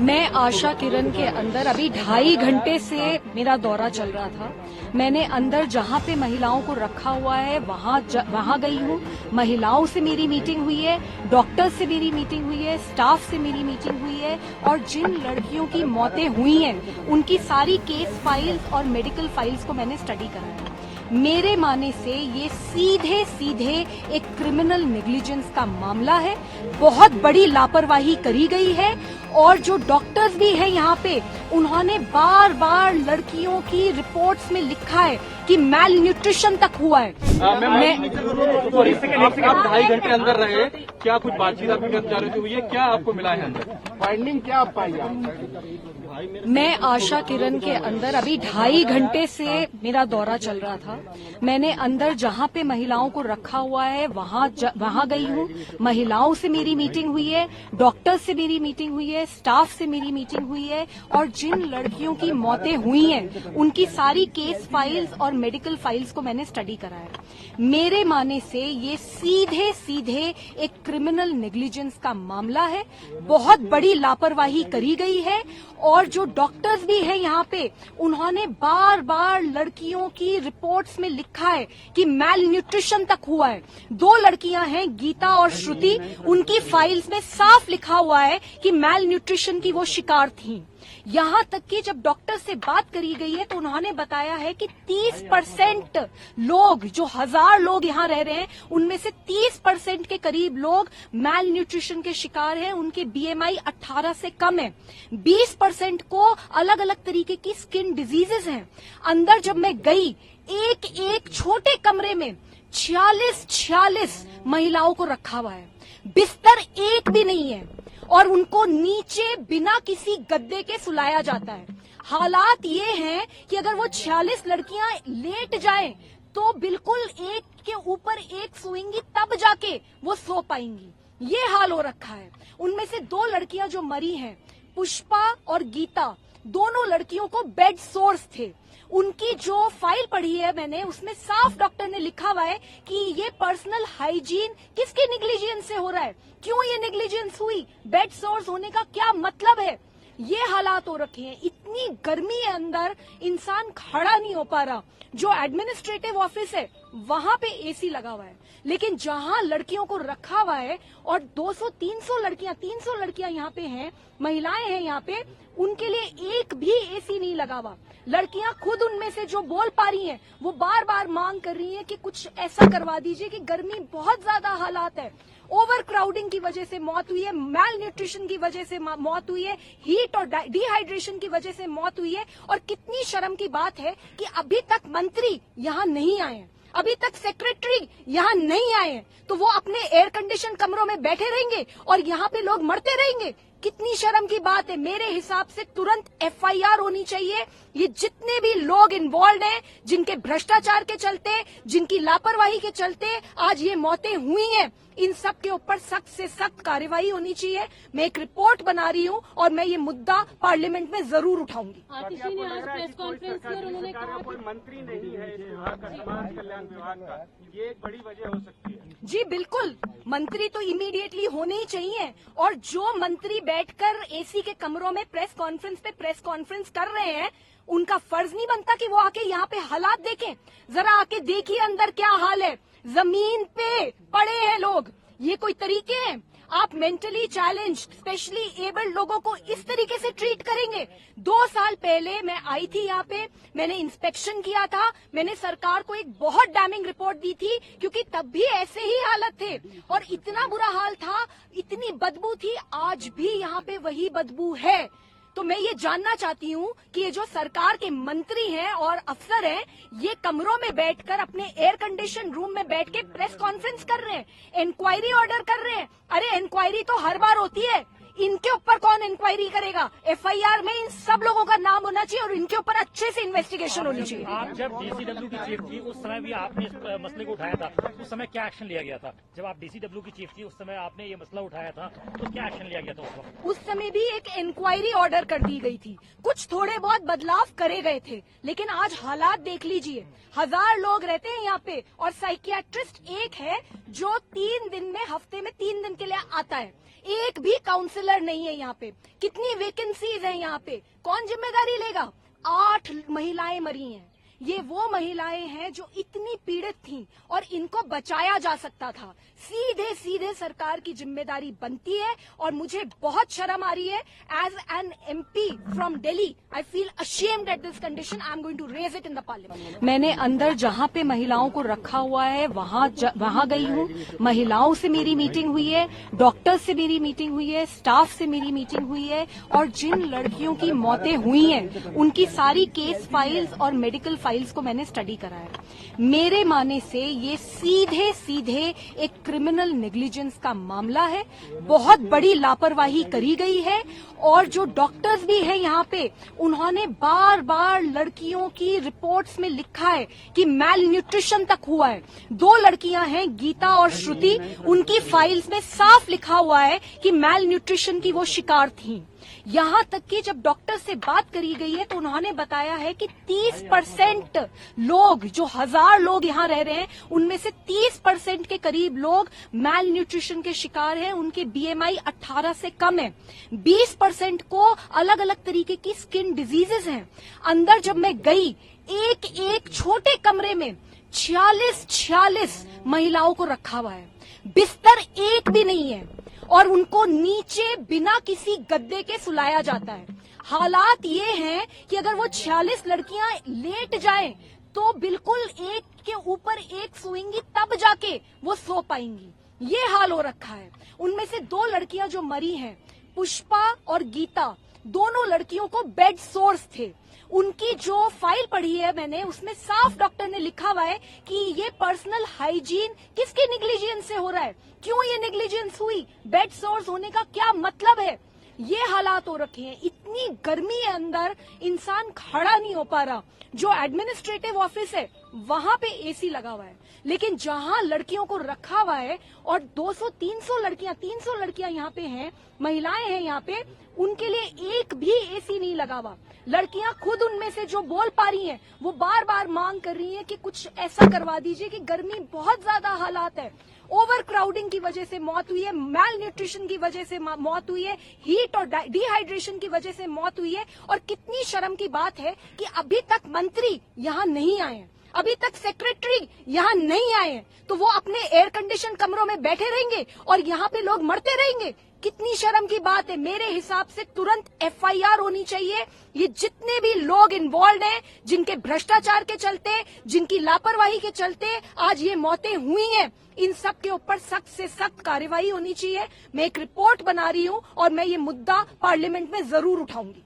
मैं आशा किरण के अंदर अभी 2.5 घंटे से मेरा दौरा चल रहा था। मैंने अंदर जहां पे महिलाओं को रखा हुआ है वहां गई हूं। महिलाओं से मेरी मीटिंग हुई है, डॉक्टर से मेरी मीटिंग हुई है, स्टाफ से मेरी मीटिंग हुई है और जिन लड़कियों की मौतें हुई हैं उनकी सारी केस फाइल्स और मेडिकल फाइल्स को मैंने स्टडी करा है। मेरे माने से ये सीधे सीधे एक क्रिमिनल नेग्लिजेंस का मामला है। बहुत बड़ी लापरवाही करी गई है और जो डॉक्टर्स भी हैं यहाँ पे उन्होंने बार बार लड़कियों की रिपोर्ट्स में लिखा है कि मैल न्यूट्रिशन तक हुआ है। आप 2.5 घंटे अंदर रहे, क्या कुछ बातचीत आपकी कर्मचारियों से हुई है? क्या आपको मिला है अंदर? फाइंडिंग क्या आप पाई? मैं आशा किरण के अंदर अभी 2.5 घंटे से मेरा दौरा चल रहा था। मैंने अंदर जहां पे महिलाओं को रखा हुआ है वहां गई हूं। महिलाओं से मेरी मीटिंग हुई है, डॉक्टर से मेरी मीटिंग हुई है, स्टाफ से मेरी मीटिंग हुई है और जिन लड़कियों की मौतें हुई हैं उनकी सारी केस फाइल्स और मेडिकल फाइल्स को मैंने स्टडी करा है। मेरे माने से ये सीधे सीधे एक क्रिमिनल नेग्लिजेंस का मामला है। बहुत बड़ी लापरवाही करी गई है और जो डॉक्टर्स भी हैं यहाँ पे उन्होंने बार बार लड़कियों की रिपोर्ट्स में लिखा है कि मैल न्यूट्रिशन तक हुआ है। 2 लड़कियां हैं, गीता और श्रुति, उनकी फाइल्स में साफ लिखा हुआ है कि मैल न्यूट्रिशन की वो शिकार थीं। यहाँ तक कि जब डॉक्टर से बात करी गई है तो उन्होंने बताया है कि 30% लोग, जो 1000 लोग यहाँ रह रहे हैं उनमें से 30% के करीब लोग मैल न्यूट्रिशन के शिकार हैं। उनके BMI 18 से कम है। 20% को अलग अलग तरीके की स्किन डिजीजेस हैं। अंदर जब मैं गई, एक छोटे कमरे में 46 महिलाओं को रखा हुआ है। बिस्तर एक भी नहीं है और उनको नीचे बिना किसी गद्दे के सुलाया जाता है। हालात ये हैं कि अगर वो 46 लड़कियां लेट जाएं तो बिल्कुल एक के ऊपर एक सोएंगी तब जाके वो सो पाएंगी। ये हाल हो रखा है। उनमें से 2 लड़कियां जो मरी हैं, पुष्पा और गीता, दोनों लड़कियों को बेड सोर्स थे। उनकी जो फाइल पढ़ी है मैंने, उसमें साफ डॉक्टर ने लिखा हुआ है कि ये पर्सनल हाइजीन किसके नेग्लिजेंस से हो रहा है, क्यों ये नेग्लिजेंस हुई, बेड सोर्स होने का क्या मतलब है। ये हालात हो रखे हैं। इतनी गर्मी है अंदर, इंसान खड़ा नहीं हो पा रहा। जो एडमिनिस्ट्रेटिव ऑफिस है वहां पे AC लगा हुआ है, लेकिन जहां लड़कियों को रखा हुआ है और 300 लड़कियां यहाँ पे हैं, महिलाएं हैं यहाँ पे, उनके लिए एक भी AC नहीं लगा हुआ। लड़कियां खुद उनमें से जो बोल पा रही हैं वो बार बार मांग कर रही हैं कि कुछ ऐसा करवा दीजिए कि गर्मी बहुत ज्यादा हालात है। ओवर क्राउडिंग की वजह से मौत हुई है, मैल न्यूट्रिशन की वजह से मौत हुई है, हीट और डिहाइड्रेशन की वजह से मौत हुई है। और कितनी शर्म की बात है कि अभी तक मंत्री यहाँ नहीं आए हैं, अभी तक सेक्रेटरी यहाँ नहीं आए हैं, तो वो अपने एयर कंडीशन कमरों में बैठे रहेंगे और यहाँ पे लोग मरते रहेंगे। कितनी शर्म की बात है। मेरे हिसाब से तुरंत FIR होनी चाहिए। ये जितने भी लोग इन्वॉल्व हैं, जिनके भ्रष्टाचार के चलते, जिनकी लापरवाही के चलते आज ये मौतें हुई हैं, इन सब के ऊपर सख्त से सख्त कार्रवाई होनी चाहिए। मैं एक रिपोर्ट बना रही हूँ और मैं ये मुद्दा पार्लियामेंट में जरूर उठाऊंगी। आतिशी ने आज प्रेस कॉन्फ्रेंस की और उन्होंने कहा कोई मंत्री नहीं है इस विभाग का, समाज कल्याण विभाग का, ये एक बड़ी वजह हो सकती है। जी बिल्कुल, मंत्री तो इमीडिएटली होने ही चाहिए और जो मंत्री बैठकर AC के कमरों में प्रेस कॉन्फ्रेंस कर रहे हैं, उनका फर्ज नहीं बनता कि वो आके यहाँ पे हालात देखें। जरा आके देखिए अंदर क्या हाल है। जमीन पे पड़े हैं लोग। ये कोई तरीके हैं? आप मेंटली चैलेंज, स्पेशली एबल्ड लोगों को इस तरीके से ट्रीट करेंगे? 2 साल पहले मैं आई थी यहाँ पे, मैंने इंस्पेक्शन किया था, मैंने सरकार को एक बहुत डैमिंग रिपोर्ट दी थी क्योंकि तब भी ऐसे ही हालत थे और इतना बुरा हाल था, इतनी बदबू थी। आज भी यहाँ पे वही बदबू है। तो मैं ये जानना चाहती हूँ कि ये जो सरकार के मंत्री हैं और अफसर हैं, ये कमरों में बैठकर अपने एयर कंडीशन रूम में बैठ के प्रेस कॉन्फ्रेंस कर रहे हैं, इंक्वायरी ऑर्डर कर रहे हैं। अरे इंक्वायरी तो हर बार होती है, इनके ऊपर कौन इंक्वायरी करेगा? FIR में इन सब लोगों का नाम होना चाहिए और इनके ऊपर अच्छे से इन्वेस्टिगेशन होनी चाहिए। आप जब DCW की चीफ थी उस समय भी आपने इस मसले को उठाया था, उस समय क्या एक्शन लिया गया था? जब आप DCW की चीफ थी उस समय आपने ये मसला उठाया था, तो क्या एक्शन लिया गया था उस वक्त? उस समय भी एक इंक्वायरी ऑर्डर कर दी गई थी, कुछ थोड़े बहुत बदलाव करे गए थे, लेकिन आज हालात देख लीजिए। 1000 लोग रहते हैं यहाँ पे और साइकियाट्रिस्ट एक है जो 3 दिन में, हफ्ते में 3 दिन के लिए आता है। एक भी काउंसलर काउंसलर नहीं है यहाँ पे, कितनी वैकेंसीज है यहाँ पे, कौन जिम्मेदारी लेगा? 8 महिलाएं मरी हैं। ये वो महिलाएं हैं जो इतनी पीड़ित थीं और इनको बचाया जा सकता था। सीधे सीधे सरकार की जिम्मेदारी बनती है और मुझे बहुत शर्म आ रही है। As an MP from Delhi, I feel ashamed at this condition. I am going to raise it in the parliament. मैंने अंदर जहां पे महिलाओं को रखा हुआ है वहां गई हूं। महिलाओं से मेरी मीटिंग हुई है, डॉक्टर से मेरी मीटिंग हुई है, स्टाफ से मेरी मीटिंग हुई है और जिन लड़कियों की मौतें हुई हैं उनकी सारी केस फाइल्स और मेडिकल फाइल्स को मैंने स्टडी करा है। मेरे मानने से ये सीधे सीधे एक क्रिमिनल नेग्लिजेंस का मामला है। बहुत बड़ी लापरवाही करी गई है और जो डॉक्टर्स भी हैं यहाँ पे, उन्होंने बार बार लड़कियों की रिपोर्ट्स में लिखा है कि मैल न्यूट्रिशन तक हुआ है। 2 लड़कियां हैं, गीता और श्रुति, उनकी फाइल्स में साफ लिखा हुआ है कि मैल न्यूट्रिशन की वो शिकार थीं। यहाँ तक कि जब डॉक्टर से बात करी गई है तो उन्होंने बताया है कि 30% लोग, जो 1000 लोग यहाँ रह रहे हैं, उनमें से 30% के करीब लोग मैल न्यूट्रिशन के शिकार हैं। उनके BMI 18 से कम है। 20% को अलग अलग तरीके की स्किन डिजीजेस हैं। अंदर जब मैं गई, एक छोटे कमरे में 46 महिलाओं को रखा हुआ है, बिस्तर एक भी नहीं है और उनको नीचे बिना किसी गद्दे के सुलाया जाता है। हालात ये हैं कि अगर वो 46 लड़कियां लेट जाएं तो बिल्कुल एक के ऊपर एक सोएंगी, तब जाके वो सो पाएंगी। ये हाल हो रखा है। उनमें से 2 लड़कियां जो मरी हैं, पुष्पा और गीता, दोनों लड़कियों को बेड सोर्स थे। उनकी जो फाइल पढ़ी है मैंने, उसमें साफ डॉक्टर ने लिखा हुआ है कि ये पर्सनल हाइजीन किसके नेग्लिजेंस से हो रहा है, क्यों ये नेग्लिजेंस हुई, बेड सोर्स होने का क्या मतलब है। ये हालात हो रखे हैं। इतनी गर्मी है अंदर, इंसान खड़ा नहीं हो पा रहा। जो एडमिनिस्ट्रेटिव ऑफिस है वहां पे AC लगा हुआ है, लेकिन जहां लड़कियों को रखा हुआ है और 200-300 लड़कियां यहाँ पे हैं, महिलाएं हैं यहाँ पे, उनके लिए एक भी AC नहीं लगा हुआ। लड़कियां खुद उनमें से जो बोल पा रही हैं, वो बार बार मांग कर रही हैं कि कुछ ऐसा करवा दीजिए कि गर्मी बहुत ज्यादा हालात है। ओवर क्राउडिंग की वजह से मौत हुई है, मैल न्यूट्रिशन की वजह से मौत हुई है, हीट और डिहाइड्रेशन की वजह से मौत हुई है। और कितनी शर्म की बात है कि अभी तक मंत्री यहाँ नहीं आए हैं, अभी तक सेक्रेटरी यहाँ नहीं आए हैं, तो वो अपने एयर कंडीशन कमरों में बैठे रहेंगे और यहाँ पे लोग मरते रहेंगे। कितनी शर्म की बात है। मेरे हिसाब से तुरंत FIR होनी चाहिए। ये जितने भी लोग इन्वॉल्व हैं, जिनके भ्रष्टाचार के चलते, जिनकी लापरवाही के चलते आज ये मौतें हुई हैं, इन सब के ऊपर सख्त से सख्त कार्रवाई होनी चाहिए। मैं एक रिपोर्ट बना रही हूँ और मैं ये मुद्दा पार्लियामेंट में जरूर उठाऊंगी।